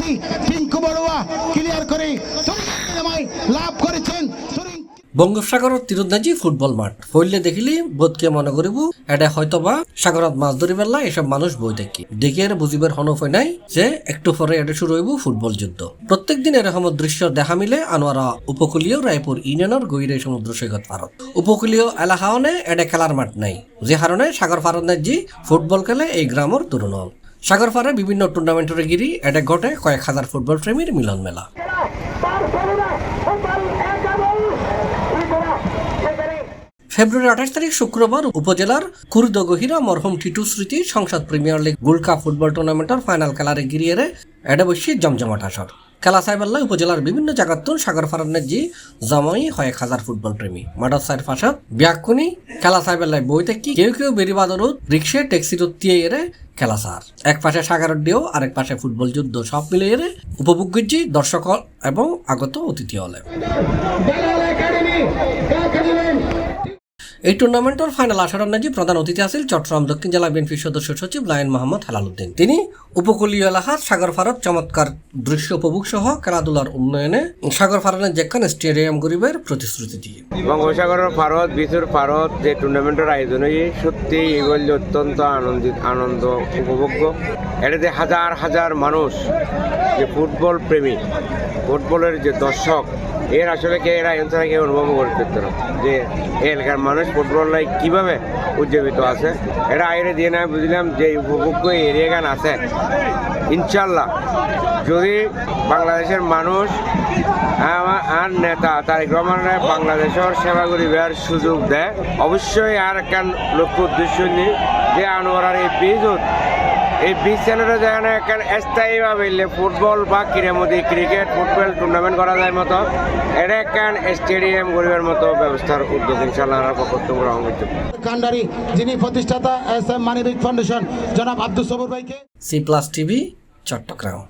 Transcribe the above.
জায়গাটি টিঙ্কু বড়ুয়া ক্লিয়ার করে লাভ করেছেন। বঙ্গোপসাগরের তীরন্দাজি ফুটবল মাঠ ফইলে দেখিলি বোধকে মনে করিব এটা হয়তোবা সাগরত মাছ ধরি বেলা এসব মানুষ বই দেখি দেখি আর বুঝিবার হনফই নাই যে একটু পরে এটা শুরু হইব ফুটবল যুদ্ধ। প্রত্যেক দিন এরকম দৃশ্য দেখা মিলে আনোয়ারা উপকূলীয় রায়পুর ইউনিয়নের গহিরে সমুদ্র সৈকত পারত উপকূলীয় এলাকাওনে এটা খেলার মাঠ নাই, যে কারণে সাগর ফারন্দাজি ফুটবল খেলে এই গ্রামের তরুণ। সাগর ফারে বিভিন্ন টুর্নামেন্টের গিরি এটা ঘটে কয়েক হাজার ফুটবল প্রেমীর মিলন মেলা। ফেব্রুয়ারি 28 তারিখ শুক্রবার উপজেলার কুরদগহিরা মরহুম টিটু স্মৃতি সংসদ premier league gold cup football টুর্নামেন্টের ফাইনাল খেলার গিরিয়ে এটা বসে জমজমাট আসর খেলা সাইবাল্লা উপজেলার বিভিন্ন জায়গাতুন সাগর ফারান্নের জি জমাই কয়েক হাজার ফুটবল প্রেমী মাঠের সাইড ফাঁসাত ব্যাকুনি খেলা সাইবাল্লায় বই থেকে কেউ কেউ বেরিবাদরুদ রিক্সে ট্যাক্সি দিয়ে এরে খেলা সার এক পাশে সাগরের ডিও আরেক পাশে ফুটবল যুদ্ধ সব মিলে এরে উপভোগ্য জি দর্শক এবং আগত অতিথি হলে। এই টুর্নামেন্টের ফাইনাল আসরের নাজি প্রধান অতিথি আছেন চট্টগ্রাম দক্ষিণ জেলা বিএনপির সদস্য সচিব লায়ন মোহাম্মদ হেলালুদ্দিন। তিনি উপকূলীয় এলাকার সাগর ফারত চমৎকার দৃশ্য উপভোগ সহ খেলাধুলার উন্নয়নে সাগর ফারনের যেখানে স্টেডিয়াম গরিবের প্রতিশ্রুতি দিয়ে বঙ্গোপসাগরের ভারত বিচুর ভারত যে টুর্নামেন্টের আয়োজন সত্যি এগুলি অত্যন্ত আনন্দ উপভোগ্য। এটাতে হাজার হাজার মানুষ যে ফুটবল প্রেমী ফুটবলের যে দর্শক এর আসলে কে এরা অঞ্চলে কেউ অনুভব করতে না যে এই এলাকার মানুষ ফুটবল কীভাবে উজ্জীবিত আছে। এটা আইরে দিয়ে না বুঝলাম যে উপভোগ্য এরিয়া গান আছে। ইনশাল্লাহ যদি বাংলাদেশের মানুষ আর নেতা তারেক রহমানের বাংলাদেশের সেবা করিবার সুযোগ দেয়, অবশ্যই আর একখান লক্ষ্য উদ্দেশ্য নিয়ে যে আনোয়ারার এই বিচ চ্যানেলের যেখানে একখান স্থায়ীভাবে ফুটবল বা ক্রিকেট ফুটবল টুর্নামেন্ট করা যায় মতো এটা একখান স্টেডিয়াম গরিবের মতো ব্যবস্থার উদ্যোগ ইনশাল্লাহ গ্রহণ করতে কান্ডারি যিনি প্রতিষ্ঠাতা এস এম মানিবিক ফাউন্ডেশন জনাব আব্দুল সবুর ভাইকে। C plus TV Chittagong.